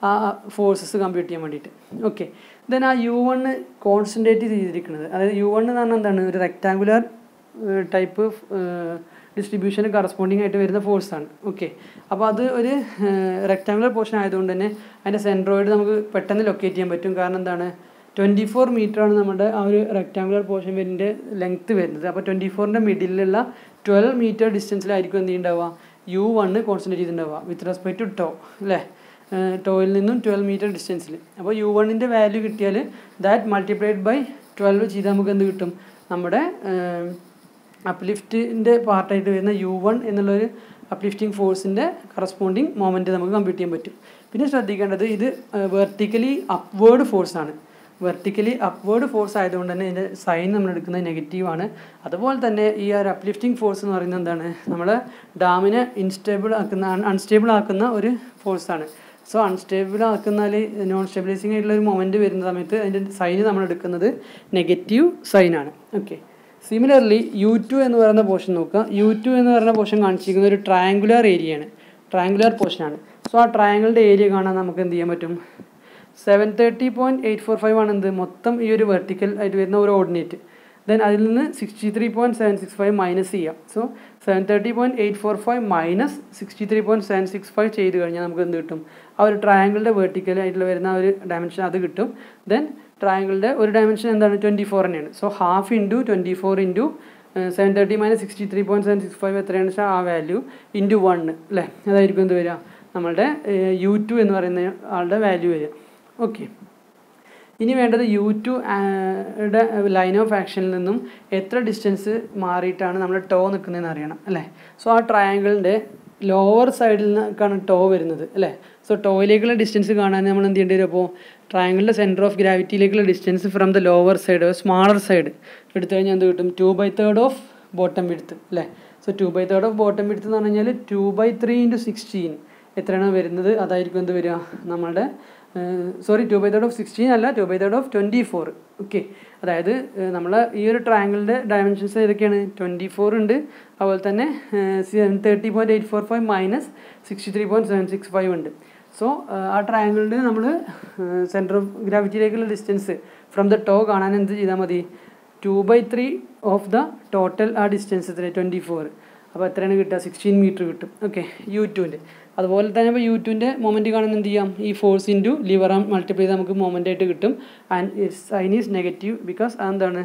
ആ ഫോഴ്സസ് കമ്പ്യൂട്ട് ചെയ്യാൻ വേണ്ടിയിട്ട്. ഓക്കെ, ദെൻ ആ U1 കോൺസെൻട്രേറ്റ് ചെയ്തിരിക്കുന്നത്, അതായത് U1 എന്ന് പറഞ്ഞാൽ എന്താണ്? ഒരു റെക്ടാങ്കുലർ ടൈപ്പ് ഡിസ്ട്രിബ്യൂഷന് കറസ്പോണ്ടിങ് ആയിട്ട് വരുന്ന ഫോഴ്സാണ്. ഓക്കെ, അപ്പോൾ അത് ഒരു റെക്ടാങ്കുലർ പോർഷൻ ആയതുകൊണ്ട് തന്നെ അതിൻ്റെ സെൻട്രോയിഡ് നമുക്ക് പെട്ടെന്ന് ലൊക്കേറ്റ് ചെയ്യാൻ പറ്റും. കാരണം എന്താണ്? 24 മീറ്ററാണ് നമ്മുടെ ആ ഒരു റെക്ടാങ്കുലർ പോർഷൻ വരുന്നതിൻ്റെ ലെങ്ത്ത് വരുന്നത്. അപ്പോൾ 24ൻ്റെ മിഡിലുള്ള 12 മീറ്റർ ഡിസ്റ്റൻസിലായിരിക്കും എന്ത് ചെയ്യുന്നുണ്ടാവുക? U1 കോൺസെൻട്രേറ്റ് ചെയ്തിട്ടുണ്ടാവുക വിത്ത് റെസ്പെക്ട് ടു ടോ അല്ലേ? ടോയിൽ നിന്നും 12 മീറ്റർ ഡിസ്റ്റൻസിൽ. അപ്പോൾ U1ൻ്റെ വാല്യൂ കിട്ടിയാൽ ദാറ്റ് മൾട്ടിപ്ലൈഡ് ബൈ 12 ചെയ്താൽ നമുക്ക് എന്ത് കിട്ടും? നമ്മുടെ അപ്ലിഫ്റ്റിൻ്റെ പാർട്ടായിട്ട് വരുന്ന U1 എന്നുള്ളൊരു അപ്ലിഫ്റ്റിംഗ് ഫോഴ്സിൻ്റെ കറസ്പോണ്ടിങ് മൊമെൻറ്റ് നമുക്ക് കമ്പ്യൂട്ട് ചെയ്യാൻ പറ്റും. പിന്നെ ശ്രദ്ധിക്കേണ്ടത് ഇത് വെർട്ടിക്കലി അപ്വേർഡ് ഫോഴ്സാണ്. വെർട്ടിക്കലി അപ്വേർഡ് ഫോഴ്സ് ആയതുകൊണ്ട് തന്നെ ഇതിൻ്റെ സൈൻ നമ്മൾ എടുക്കുന്നത് നെഗറ്റീവാണ്. അതുപോലെ തന്നെ ഈ ഒരു അപ്ലിഫ്റ്റിംഗ് ഫോഴ്സ് എന്ന് പറയുന്നത് എന്താണ്? നമ്മളെ ഡാമിനെ അൺസ്റ്റേബിൾ ആക്കുന്ന ഒരു ഫോഴ്സാണ്. സോ അൺസ്റ്റേബിൾ ആക്കുന്നാൽ നോൺ സ്റ്റെബിലൈസിങ് ആയിട്ടുള്ള ഒരു മൊമെൻറ്റ് വരുന്ന സമയത്ത് അതിൻ്റെ സൈന് നമ്മൾ എടുക്കുന്നത് നെഗറ്റീവ് സൈനാണ്. ഓക്കെ. സിമിലർലി U2 എന്ന് പറയുന്ന പോർഷൻ നോക്കുക. U2 എന്ന് പറയുന്ന പോർഷൻ കാണിച്ചിരിക്കുന്ന ഒരു ട്രയാങ്കുലർ ഏരിയയാണ്, ട്രയാങ്കുലർ പോർഷനാണ്. സോ ആ ട്രയാങ്കിളിൻ്റെ ഏരിയ കാണാൻ നമുക്ക് എന്ത് ചെയ്യാൻ പറ്റും? 730.845 ആണ് എന്ത് മൊത്തം ഈ ഒരു വെർട്ടിക്കൽ ആയിട്ട് വരുന്ന ഒരു ഓർഡിനേറ്റ്. ദെൻ അതിൽ നിന്ന് 63.765 മൈനസ് ചെയ്യാം. സോ 730.845 മൈനസ് 63.765 ചെയ്ത് കഴിഞ്ഞാൽ നമുക്ക് എന്ത് കിട്ടും? ആ ഒരു ട്രയാങ്കിളിൻ്റെ വെർട്ടിക്കൽ ആയിട്ടുള്ള വരുന്ന ഒരു ഡയമെൻഷൻ അത് കിട്ടും. ദെൻ ട്രയാങ്കിളിൻ്റെ ഒരു ഡയമെൻഷൻ എന്താണ്? 24 തന്നെയാണ്. So half into 24 into 730 minus 63.765 എത്രയാണ് വെച്ചാൽ ആ വാല്യൂ ഇൻറ്റു 1 അല്ലേ? അതായിരിക്കും എന്ത് വരിക? നമ്മളുടെ U2 എന്ന് പറയുന്ന ആളുടെ വാല്യൂ വരിക. ഓക്കെ. ഇനി വേണ്ടത് U2യുടെ ലൈൻ ഓഫ് ആക്ഷനിൽ നിന്നും എത്ര ഡിസ്റ്റൻസ് മാറിയിട്ടാണ് നമ്മൾ ടോ നിൽക്കുന്നതെന്ന് അറിയണം അല്ലേ? സോ ആ ട്രയാങ്കിളിൻ്റെ ലോവർ സൈഡിൽ നിന്നൊക്കെയാണ് ടോ വരുന്നത് അല്ലേ? സോ ടോയിലേക്കുള്ള ഡിസ്റ്റൻസ് കാണാൻ നമ്മൾ എന്ത് ചെയ്യേണ്ടി വരും? അപ്പോൾ ട്രയാങ്കിളിൻ്റെ സെൻറ്റർ ഓഫ് ഗ്രാവിറ്റിയിലേക്കുള്ള distance from the lower side smaller side എടുത്തു കഴിഞ്ഞാൽ എന്ത് കിട്ടും? 2/3 ഓഫ് ബോട്ടം വിഡ്ത്ത് അല്ലേ? സോ 2/3 ഓഫ് ബോട്ടം വിഡ്ത്ത് എന്ന് പറഞ്ഞു കഴിഞ്ഞാൽ 2/3 ഇൻറ്റു 16 എത്രയാണ് വരുന്നത്? അതായിരിക്കും എന്ത് വരിക? നമ്മളുടെ 2/3 ഓഫ് 16 അല്ല, 2/3 ഓഫ് 24. ഓക്കെ. അതായത് നമ്മൾ ഈ ഒരു ട്രയാങ്കിളിൻ്റെ ഡയമെൻഷൻസ് ഏതൊക്കെയാണ്? 24 ഉണ്ട്, അതുപോലെ തന്നെ 730.845 മൈനസ് 63.765 ഉണ്ട്. സോ ആ ട്രയാങ്കിളിൻ്റെ നമ്മൾ സെൻറ്റർ ഓഫ് ഗ്രാവിറ്റിയിലേക്കുള്ള ഡിസ്റ്റൻസ് ഫ്രം ദ ടോ കാണാൻ എന്ത് ചെയ്താൽ മതി? 2/3 ഓഫ് ദ ടോട്ടൽ ആ ഡിസ്റ്റൻസ് എത്ര? 24. അപ്പോൾ എത്രയാണ് കിട്ടുക? 16 മീറ്റർ കിട്ടും. ഓക്കെ. U2ൻ്റെ അതുപോലെ തന്നെ ഇപ്പോൾ U2ൻ്റെ മൊമെൻറ്റ് കാണാൻ എന്ത് ചെയ്യാം? ഈ force into lever arm multiply ചെയ്ത് നമുക്ക് മൊമെൻ്റ് ആയിട്ട് കിട്ടും. And sign is negative because അതെന്താണ്?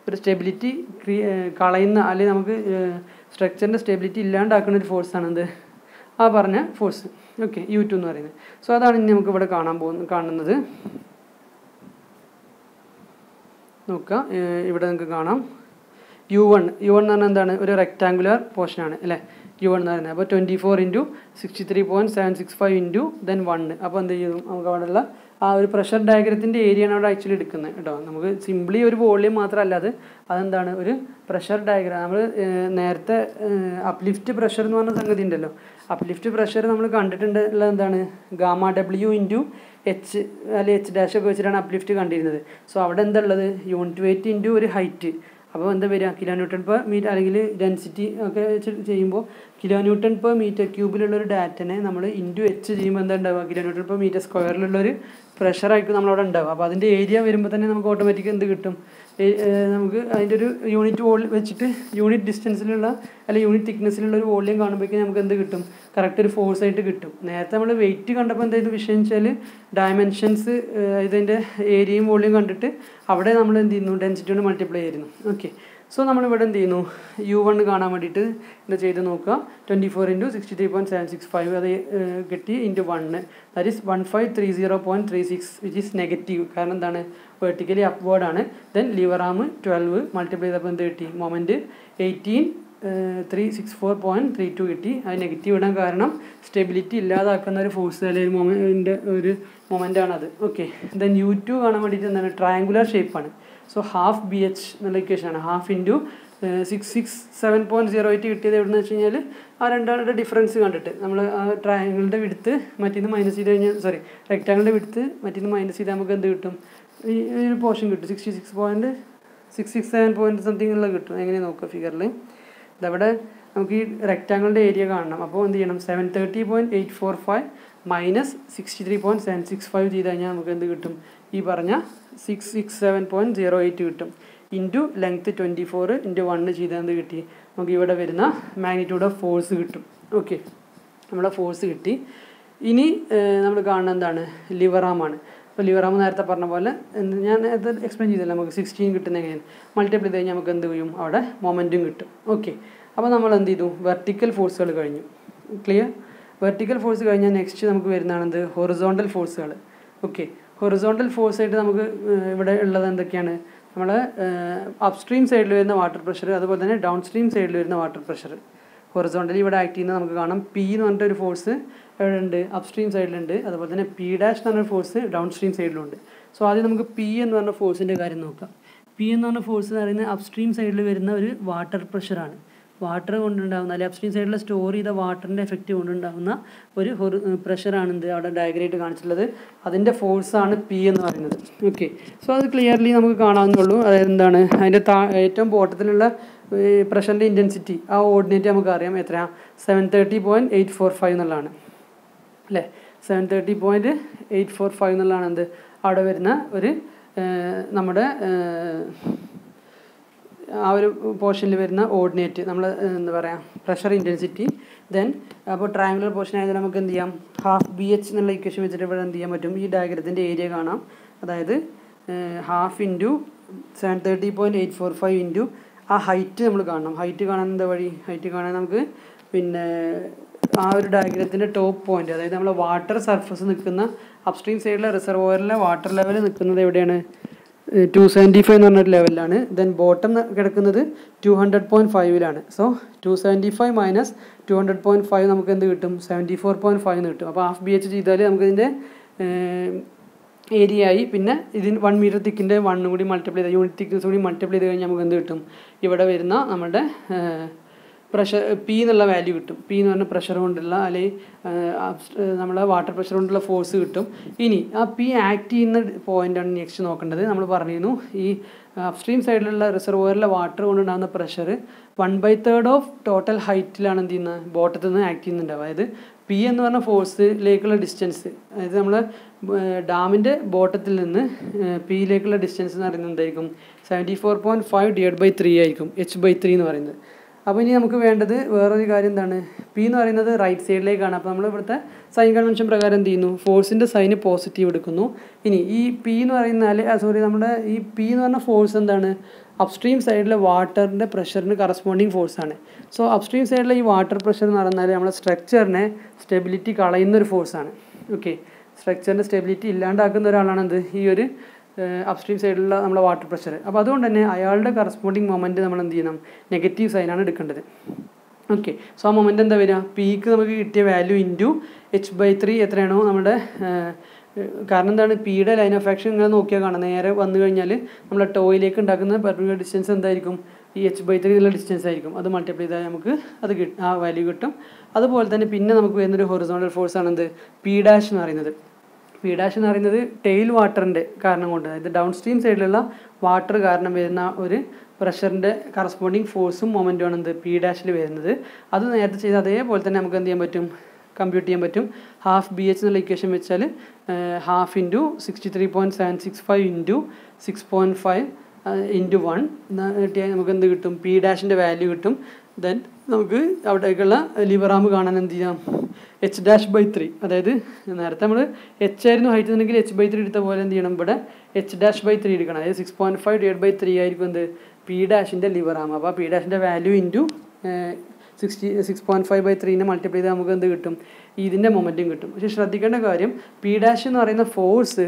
ഒരു സ്റ്റെബിലിറ്റി കളയുന്ന അല്ലെങ്കിൽ നമുക്ക് സ്ട്രക്ചറിൻ്റെ സ്റ്റെബിലിറ്റി ഇല്ലാണ്ടാക്കുന്ന ഒരു ഫോഴ്സാണ് എന്ത്? ആ പറഞ്ഞ ഫോഴ്സ്. ഓക്കെ. U2 എന്ന് പറയുന്നത്. സോ അതാണ് ഇനി നമുക്ക് ഇവിടെ കാണുന്നത്. നോക്കുക, ഇവിടെ നിങ്ങൾക്ക് കാണാം U1 എന്ന് പറഞ്ഞാൽ എന്താണ്? ഒരു റെക്റ്റാങ്കുലർ പോർഷനാണ് അല്ലേ? U1 എന്ന് പറയുന്നത്. അപ്പോൾ 24 ഇൻറ്റു 63.765 ഇൻറ്റു ദെൻ 1. അപ്പോൾ എന്ത് ചെയ്യും? നമുക്ക് അവിടെയുള്ള ആ ഒരു പ്രഷർ ഡയഗ്രത്തിൻ്റെ ഏരിയയാണ് അവിടെ ആക്ച്വലി എടുക്കുന്നത് കേട്ടോ. നമുക്ക് സിംപ്ലി ഒരു വോളിയം മാത്രമല്ലാതെ അതെന്താണ്? ഒരു പ്രഷർ ഡയഗ്രാം. നമ്മൾ നേരത്തെ അപ്ലിഫ്റ്റ് പ്രഷർ എന്ന് പറഞ്ഞ സംഗതി ഉണ്ടല്ലോ, അപ്ലിഫ്റ്റ് പ്രഷർ നമ്മൾ കണ്ടിട്ടുള്ളത് എന്താണ്? γW ഇൻറ്റു H അല്ലെങ്കിൽ H' ഒക്കെ വെച്ചിട്ടാണ് അപ്ലിഫ്റ്റ് കണ്ടിരുന്നത്. സോ അവിടെ എന്താ ഉള്ളത്? യൂണിറ്റ് വെയിറ്റ് ഇൻറ്റു ഒരു ഹൈറ്റ്. അപ്പോൾ എന്താ വരിക? kN/m അല്ലെങ്കിൽ ഡെൻസിറ്റി ഒക്കെ വെച്ച് ചെയ്യുമ്പോൾ kN/m³ ഒരു ഡാറ്റനെ നമ്മൾ ഇൻറ്റു H ചെയ്യുമ്പോൾ എന്താ ഉണ്ടാവുക? kN/m² പ്രഷറായിരിക്കും നമ്മളവിടെ ഉണ്ടാവുക. അപ്പോൾ അതിൻ്റെ ഏരിയ വരുമ്പോൾ തന്നെ നമുക്ക് ഓട്ടോമാറ്റിക് എന്ത് കിട്ടും? നമുക്ക് അതിൻ്റെ ഒരു യൂണിറ്റ് വോളിയം വെച്ചിട്ട് യൂണിറ്റ് ഡിസ്റ്റൻസിലുള്ള അല്ലെങ്കിൽ യൂണിറ്റ് തിക്നെസ്സിലുള്ള ഒരു വോളിയം കാണുമ്പോഴേക്കും നമുക്ക് എന്ത് കിട്ടും? കറക്റ്റ് ഒരു ഫോഴ്സ് ആയിട്ട് കിട്ടും. നേരത്തെ നമ്മൾ വെയിറ്റ് കണ്ടപ്പോൾ എന്തായത് വിഷയം വെച്ചാൽ ഡയമെൻഷൻസ് ഇതിൻ്റെ ഏരിയയും വോളിയം കണ്ടിട്ട് അവിടെ നമ്മൾ എന്ത് ചെയ്യുന്നു? ഡെൻസിറ്റി കൊണ്ട് മൾട്ടിപ്ലൈ ചെയ്യുന്നു. ഓക്കെ. സോ നമ്മളിവിടെ എന്ത് ചെയ്യുന്നു? U1 കാണാൻ വേണ്ടിയിട്ട് ഇത് ചെയ്ത് നോക്കുക. 24 ഇൻറ്റു 63.765 അത് കിട്ടി into 1. That is 1530.36 which is negative. കാരണം എന്താണ്? വെർട്ടിക്കലി അപ്വേർഡാണ്. ദെൻ ലിവർ ആം 12 മൾട്ടിപ്ലൈ ചെയ്തപ്പോൾ എന്ത് കിട്ടി? മൊമെൻറ്റ് 18,364.32 കിട്ടി. അത് നെഗറ്റീവ് ഇടാൻ കാരണം സ്റ്റെബിലിറ്റി ഇല്ലാതാക്കുന്ന ഒരു ഫോഴ്സ് അല്ലെങ്കിൽ ഒരു മൊമെൻ്റാണത്. ഓക്കെ. ദെൻ U2 കാണാൻ വേണ്ടിയിട്ട് എന്താണ്? ട്രയാങ്കുലർ ഷേപ്പാണ്. സോ ഹാഫ് BH എന്നുള്ള ഇക്വേഷനാണ്. ഹാഫ് ഇൻറ്റു 667.08 കിട്ടിയത് എവിടെയെന്ന് വെച്ച് കഴിഞ്ഞാൽ ആ രണ്ടാളുടെ ഡിഫറൻസ് കണ്ടിട്ട് നമ്മൾ ആ ട്രയാങ്കിളിൻ്റെ വിടുത്ത് മറ്റേന്ന് മൈനസ് ചെയ്ത് കഴിഞ്ഞാൽ റെക്റ്റാങ്കിളിൻ്റെ വിടുത്ത് മറ്റേന്ന് മൈനസ് ചെയ്താൽ നമുക്ക് എന്ത് കിട്ടും? ഈ ഒരു പോർഷൻ കിട്ടും. 66.667 സംതിങ് ഉള്ള കിട്ടും. എങ്ങനെ നോക്കുക ഫിഗറിൽ? ഇതവിടെ നമുക്ക് ഈ റെക്റ്റാങ്കിളിൻ്റെ ഏരിയ കാണണം. അപ്പോൾ എന്ത് ചെയ്യണം? 730.845 മൈനസ് 63.765 ചെയ്ത് കഴിഞ്ഞാൽ നമുക്ക് എന്ത് കിട്ടും? ഈ പറഞ്ഞ 667.08 കിട്ടും. ഇൻറ്റു ലെങ്ത്ത് 24 ഇൻറ്റു 1 ചെയ്താൽ എന്ത് കിട്ടി? നമുക്ക് ഇവിടെ വരുന്ന മാഗ്നിറ്റ്യൂഡ് ഓഫ് ഫോഴ്സ് കിട്ടും. ഓക്കെ. നമ്മുടെ ഫോഴ്സ് കിട്ടി. ഇനി നമ്മൾ കാണുന്നത് എന്താണ്? ലിവറാമാണ്. അപ്പോൾ ലിവറാം നേരത്തെ പറഞ്ഞ പോലെ ഞാൻ നേരത്തെ എക്സ്പ്ലെയിൻ ചെയ്തില്ല. നമുക്ക് 16 കിട്ടുന്ന എങ്ങനെയാണ്? മൾട്ടിപ്ലൈ ചെയ്ത് കഴിഞ്ഞാൽ നമുക്ക് എന്ത് ചെയ്യും? അവിടെ മൊമെൻറ്റും കിട്ടും. ഓക്കെ. അപ്പോൾ നമ്മൾ എന്ത് ചെയ്തു? വെർട്ടിക്കൽ ഫോഴ്സുകൾ കഴിഞ്ഞു. ക്ലിയർ? വെർട്ടിക്കൽ ഫോഴ്സ് കഴിഞ്ഞാൽ നെക്സ്റ്റ് നമുക്ക് വരുന്നതാണെന്ത് ഹൊറിസോണ്ടൽ ഫോഴ്സുകൾ. ഓക്കെ, ഹൊറിസോണ്ടൽ ഫോഴ്സ് ആയിട്ട് നമുക്ക് ഇവിടെ ഉള്ളത് എന്തൊക്കെയാണ്? നമ്മുടെ അപ്സ്ട്രീം സൈഡിൽ വരുന്ന വാട്ടർ പ്രഷർ, അതുപോലെ തന്നെ ഡൗൺ സ്ട്രീം സൈഡിൽ വരുന്ന വാട്ടർ പ്രഷർ. ഹൊറിസോണ്ടലി ഇവിടെ ആക്ട് ചെയ്യുന്നത് നമുക്ക് കാണാം. പി എന്ന് പറഞ്ഞിട്ടൊരു ഫോഴ്സ് എവിടെ ഉണ്ട്? അപ്സ്ട്രീം സൈഡിലുണ്ട്. അതുപോലെ തന്നെ പി ഡാഷ് എന്ന് പറഞ്ഞ ഫോഴ്സ് ഡൗൺ സ്ട്രീം സൈഡിലുണ്ട്. സോ ആദ്യം നമുക്ക് പി എന്ന് പറഞ്ഞ ഫോഴ്സിൻ്റെ കാര്യം നോക്കാം. പി എന്ന് പറഞ്ഞ ഫോഴ്സ് എന്ന് പറയുന്നത് അപ്സ്ട്രീം സൈഡിൽ വരുന്ന ഒരു വാട്ടർ പ്രഷറാണ്. വാട്ടർ കൊണ്ടുണ്ടാകുന്ന, അല്ലെങ്കിൽ അപ്സ്ട്രീം സൈഡിൽ സ്റ്റോർ ചെയ്ത വാട്ടറിൻ്റെ എഫക്റ്റ് കൊണ്ടുണ്ടാകുന്ന ഒരു പ്രഷറാണെന്ത് അവിടെ ഡയഗ്രായിട്ട് കാണിച്ചിട്ടുള്ളത്. അതിൻ്റെ ഫോഴ്സാണ് പി എന്ന് പറയുന്നത്. ഓക്കെ, സോ അത് ക്ലിയർലി നമുക്ക് കാണാവുന്നുള്ളൂ. അതായത് എന്താണ് അതിൻ്റെ ഏറ്റവും ബോട്ടത്തിലുള്ള പ്രഷറിൻ്റെ ഇൻറ്റൻസിറ്റി, ആ ഓർഡിനേറ്റ് നമുക്ക് അറിയാം എത്രയാണ്? 730.845 എന്നുള്ളതാണ് അല്ലേ? 730.845 എന്നുള്ളതാണ് എന്ത് അവിടെ വരുന്ന ഒരു നമ്മുടെ ആ ഒരു പോർഷനിൽ വരുന്ന ഓർഡിനേറ്റ്, നമ്മൾ എന്താ പറയുക, പ്രഷർ ഇൻറ്റൻസിറ്റി. ദെൻ അപ്പോൾ ട്രയാങ്കുലർ പോർഷൻ ആയതുകൊണ്ട് നമുക്ക് എന്ത് ചെയ്യാം? ഹാഫ് ബി എച്ച് എന്നുള്ള ഇക്വേഷൻ വെച്ചിട്ട് ഇവിടെ എന്ത് ചെയ്യാൻ പറ്റും? ഈ ഡയഗ്രത്തിൻ്റെ ഏരിയ കാണാം. അതായത് ഹാഫ് ഇൻറ്റു 730.845 ഇൻറ്റു ആ ഹൈറ്റ് നമ്മൾ കാണണം. ഹൈറ്റ് കാണാൻ എന്താ വഴി? ഹൈറ്റ് കാണാൻ നമുക്ക് പിന്നെ ആ ഒരു ഡയഗ്രത്തിൻ്റെ ടോപ്പ് പോയിന്റ്, അതായത് നമ്മൾ വാട്ടർ സർഫസ് നിൽക്കുന്ന അപ്സ്ട്രീം സൈഡിലെ റിസർവോയറിലെ വാട്ടർ ലെവൽ നിൽക്കുന്നത് എവിടെയാണ്? 275 എന്ന് പറഞ്ഞൊരു ലെവലിലാണ്. ദെൻ ബോട്ടം കിടക്കുന്നത് 200.5ലാണ്. സോ 275 മൈനസ് 200.5 നമുക്ക് എന്ത് കിട്ടും? 74.5 എന്ന് കിട്ടും. അപ്പോൾ ഹാഫ് ബി എച്ച് ചെയ്താൽ നമുക്കിതിൻ്റെ ഏരിയ ആയി. പിന്നെ ഇതിന് 1 മീറ്റർ തിക്കിൻ്റെ 1 കൂടി മൾട്ടിപ്ലൈ ചെയ്ത്, യൂണിറ്റ് തിക്നെസ് കൂടി മൾട്ടിപ്ലൈ ചെയ്ത് കഴിഞ്ഞാൽ നമുക്ക് എന്ത് കിട്ടും? ഇവിടെ വരുന്ന നമ്മുടെ പ്രഷർ പി എന്നുള്ള വാല്യൂ കിട്ടും. പി എന്ന് പറഞ്ഞാൽ പ്രഷർ കൊണ്ടുള്ള, അല്ലെങ്കിൽ നമ്മളെ വാട്ടർ പ്രഷർ കൊണ്ടുള്ള ഫോഴ്സ് കിട്ടും. ഇനി ആ പി ആക്ട് ചെയ്യുന്ന പോയിൻ്റാണ് നെക്സ്റ്റ് നോക്കേണ്ടത്. നമ്മൾ പറഞ്ഞിരുന്നു ഈ അപ്സ്ട്രീം സൈഡിലുള്ള റിസർവോയറിലെ വാട്ടർ കൊണ്ടുണ്ടാകുന്ന പ്രഷർ 1/3 ഓഫ് ടോട്ടൽ ഹൈറ്റിലാണ് എന്ത് ചെയ്യുന്നത്? ബോട്ടത്തിൽ നിന്ന് ആക്ട് ചെയ്യുന്നുണ്ടാവും. അതായത് പി എന്ന് പറഞ്ഞ ഫോഴ്സിലേക്കുള്ള ഡിസ്റ്റൻസ്, അതായത് നമ്മൾ ഡാമിൻ്റെ ബോട്ടത്തിൽ നിന്ന് പിയിലേക്കുള്ള ഡിസ്റ്റൻസ് എന്ന് പറയുന്നത് എന്തായിരിക്കും? 74.5/3 ആയിരിക്കും, h/3 എന്ന് പറയുന്നത്. അപ്പോൾ ഇനി നമുക്ക് വേണ്ടത് വേറൊരു കാര്യം എന്താണ്? പി എന്ന് പറയുന്നത് റൈറ്റ് സൈഡിലേക്കാണ്. അപ്പോൾ നമ്മൾ ഇവിടുത്തെ സൈൻ കൺവെൻഷൻ പ്രകാരം എന്ത് ചെയ്യുന്നു? ഫോഴ്സിൻ്റെ സൈന് പോസിറ്റീവ് എടുക്കുന്നു. ഇനി ഈ പി എന്ന് പറയുന്നാൽ നമ്മുടെ ഈ പി എന്ന് പറഞ്ഞ ഫോഴ്സ് എന്താണ്? അപ്സ്ട്രീം സൈഡിലെ വാട്ടറിൻ്റെ പ്രഷറിന് കറസ്പോണ്ടിങ് ഫോഴ്സാണ്. സോ അപ്സ്ട്രീം സൈഡിലെ ഈ വാട്ടർ പ്രഷർ എന്ന് പറഞ്ഞാൽ നമ്മുടെ സ്ട്രക്ചറിനെ സ്റ്റെബിലിറ്റി കളയുന്നൊരു ഫോഴ്സാണ്. ഓക്കെ, സ്ട്രക്ചറിൻ്റെ സ്റ്റെബിലിറ്റി ഇല്ലാണ്ടാക്കുന്ന ഒരാളാണ് എന്ത്? ഈ ഒരു അപ്സ്ട്രീം സൈഡിലുള്ള നമ്മുടെ വാട്ടർ പ്രഷർ. അപ്പോൾ അതുകൊണ്ട് തന്നെ അയാളുടെ കറസ്പോണ്ടിങ് മൊമെൻറ്റ് നമ്മൾ എന്ത് ചെയ്യണം? നെഗറ്റീവ് സൈനാണ് എടുക്കേണ്ടത്. ഓക്കെ, സോ ആ മൊമെൻറ്റ് എന്താ വരിക? പിക്ക് നമുക്ക് കിട്ടിയ വാല്യൂ ഇൻറ്റു h/3 എത്രയാണോ നമ്മുടെ, കാരണം എന്താണ്? പിയുടെ ലൈൻ ഓഫ് ആക്ഷൻ ഇങ്ങനെ നോക്കിയാൽ കാണാം. നേരെ വന്നു കഴിഞ്ഞാൽ നമ്മളെ ടോയിലേക്ക് ഉണ്ടാക്കുന്ന പെർപെൻഡിക്കുലർ ഡിസ്റ്റൻസ് എന്തായിരിക്കും? ഈ h/3 എന്നുള്ള ഡിസ്റ്റൻസ് ആയിരിക്കും. അത് മൾട്ടിപ്ലൈ ചെയ്താൽ നമുക്ക് അത് ആ വാല്യൂ കിട്ടും. അതുപോലെ തന്നെ പിന്നെ നമുക്ക് വരുന്നൊരു ഹൊറിസോണ്ടൽ ഫോഴ്സ് ആണെന്ത്? പി ഡാഷ് എന്ന് പറയുന്നത്. പി ഡാഷ് എന്ന് പറയുന്നത് ടെയിൽ വാട്ടറിൻ്റെ കാരണം കൊണ്ട്, അതായത് ഡൗൺ സ്ട്രീം സൈഡിലുള്ള വാട്ടർ കാരണം വരുന്ന ഒരു പ്രഷറിൻ്റെ കറസ്പോണ്ടിങ് ഫോഴ്സും മൊമെൻറ്റുമാണ് എന്ത്? പി ഡാഷിൽ വരുന്നത്. അത് നേരത്തെ ചെയ്ത് അതേപോലെ തന്നെ നമുക്ക് എന്ത് ചെയ്യാൻ പറ്റും? കമ്പ്യൂട്ട് ചെയ്യാൻ പറ്റും. ഹാഫ് ബി എച്ച് എന്നുള്ള ഇക്വേഷൻ വെച്ചാൽ ഹാഫ് ഇൻറ്റു 63.765 ഇൻറ്റു 6.5 ഇൻറ്റു 1 കിട്ടിയാൽ നമുക്ക് എന്ത് കിട്ടും? പി ഡാഷിൻ്റെ വാല്യൂ കിട്ടും. ദെൻ നമുക്ക് അവിടേക്കുള്ള ലിവർ ആം കാണാൻ എന്ത് ചെയ്യാം? h'/3. അതായത് നേരത്തെ നമ്മൾ h ആയിരുന്നു ഹൈറ്റ് എന്നുണ്ടെങ്കിൽ h/3 എടുത്ത പോലെ എന്ത് ചെയ്യണം? ഇവിടെ h'/3 എടുക്കണം. അതായത് 6.5/3 ആയിരിക്കും എന്ത്? പി ഡാഷിൻ്റെ ലിവർ ആം. അപ്പോൾ പി ഡാഷിൻ്റെ വാല്യൂ ഇൻറ്റു 6.5/3 മൾട്ടിപ്ലൈ ചെയ്താൽ നമുക്ക് എന്ത് കിട്ടും? ഇതിൻ്റെ മൊമെൻറ്റും കിട്ടും. പക്ഷേ ശ്രദ്ധിക്കേണ്ട കാര്യം, പി ഡാഷ് എന്ന് പറയുന്ന ഫോഴ്സ്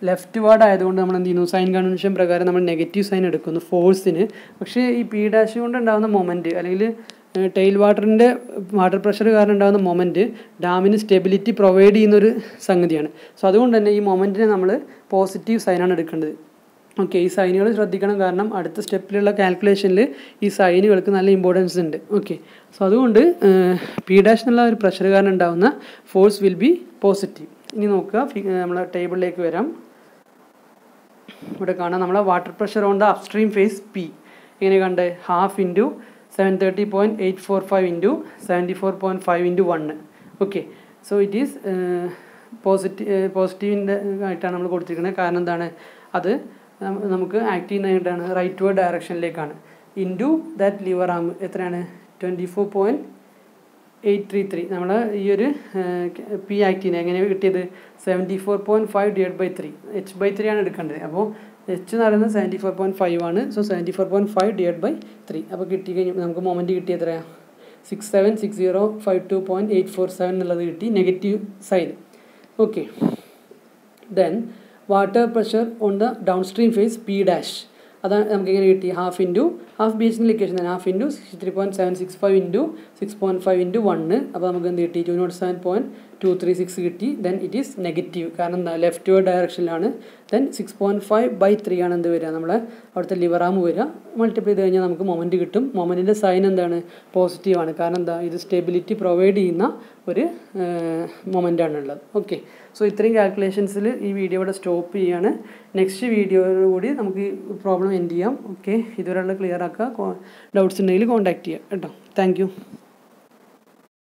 ലെഫ്റ്റ് വാർഡ് ആയതുകൊണ്ട് നമ്മൾ എന്ത് ചെയ്യുന്നു? സൈൻ കൺവെൻഷൻ പ്രകാരം നമ്മൾ നെഗറ്റീവ് സൈൻ എടുക്കുന്നു ഫോഴ്സിന്. പക്ഷേ ഈ പി ഡാഷ് കൊണ്ട് ഉണ്ടാകുന്ന മൊമെൻറ്റ്, അല്ലെങ്കിൽ ടെയിൽ വാട്ടറിൻ്റെ വാട്ടർ പ്രഷർ കാരണം ഉണ്ടാകുന്ന മൊമെൻറ്റ് ഡാമിന് സ്റ്റെബിലിറ്റി പ്രൊവൈഡ് ചെയ്യുന്നൊരു സംഗതിയാണ്. സോ അതുകൊണ്ട് തന്നെ ഈ മൊമെൻറ്റിനെ നമ്മൾ പോസിറ്റീവ് സൈനാണ് എടുക്കേണ്ടത്. ഓക്കെ, ഈ സൈനുകൾ ശ്രദ്ധിക്കണം. കാരണം അടുത്ത സ്റ്റെപ്പിലുള്ള കാൽക്കുലേഷനിൽ ഈ സൈനുകൾക്ക് നല്ല ഇമ്പോർട്ടൻസ് ഉണ്ട്. ഓക്കെ, സോ അതുകൊണ്ട് പി ഡാഷ് എന്നുള്ള ഒരു പ്രഷർ കാരണം ഉണ്ടാകുന്ന ഫോഴ്സ് വിൽ ബി പോസിറ്റീവ്. ഇനി നോക്കുക, നമ്മളെ ടേബിളിലേക്ക് വരാം. ഇവിടെ കാണാം നമ്മളെ water pressure on the upstream face P. ഇങ്ങനെ കണ്ട് half into 730.845 into 74.5 into 1. Okay, so it is പോസിറ്റീവിൻ്റെ ആയിട്ടാണ് നമ്മൾ കൊടുത്തിരിക്കുന്നത്. കാരണം എന്താണ്? അത് നമുക്ക് ആക്ട് ചെയ്യുന്നതായിട്ടാണ് റൈറ്റ് വേർഡ് ഡയറക്ഷനിലേക്കാണ്. ഇൻറ്റു ദാറ്റ് ലിവർ ആം എത്രയാണ്? 24.833. നമ്മൾ ഈ ഒരു പി ആക്ട് ചെയ്യുന്നത് എങ്ങനെയാണ് കിട്ടിയത്? 74.5/3 h/3 ആണ് എടുക്കേണ്ടത്. അപ്പോൾ h എന്ന് പറയുന്നത് 74.5 ആണ്. സോ 74.5/3. അപ്പോൾ കിട്ടി കഴിഞ്ഞാൽ നമുക്ക് മൊമെൻറ്റ് കിട്ടിയ എത്രയാണ്? 676052.847 എന്നുള്ളത് കിട്ടി, negative sign. Okay, then water pressure on the downstream face P dash, അതാണ് നമുക്ക് എങ്ങനെ കിട്ടി, ഹാഫ് ബി എച്ച് ഇക്വേഷൻ തന്നെ, ഹാഫ് ഇൻറ്റു 63.765 ഇൻറ്റു 6.5 ഇൻറ്റു 1, അപ്പോൾ നമുക്ക് എന്ത് കിട്ടി, 207.236 കിട്ടി. ദെൻ ഇറ്റ് ഈസ് നെഗറ്റീവ്, കാരണം എന്താ, ലെഫ്റ്റ് വേർഡ് ഡയറക്ഷനിലാണ്. ദെൻ 6.5/3 ആണ് എന്ത് വരിക, നമ്മളെ അവിടുത്തെ ലിവർ ആം വരിക. മൾട്ടിപ്ലൈ ചെയ്ത് കഴിഞ്ഞാൽ നമുക്ക് മൊമെൻറ്റ് കിട്ടും. മൊമെൻറ്റിൻ്റെ സൈൻ എന്താണ്, പോസിറ്റീവാണ്. കാരണം എന്താ, ഇത് സ്റ്റെബിലിറ്റി പ്രൊവൈഡ് ചെയ്യുന്ന ഒരു മൊമെൻ്റാണുള്ളത്. ഓക്കെ, സോ ഇത്രയും കാൽക്കുലേഷൻസിൽ ഈ വീഡിയോ ഇവിടെ സ്റ്റോപ്പ് ചെയ്യാണ്. നെക്സ്റ്റ് വീഡിയോയോടുകൂടി നമുക്ക് ഈ പ്രോബ്ലം എൻഡ് ചെയ്യാം. ഓക്കെ, ഇതുവരെയുള്ള ക്ലിയർ ആക്കുക. ഡൗട്ട്സ് ഉണ്ടെങ്കിൽ കോൺടാക്ട് ചെയ്യാം കേട്ടോ. Thank you.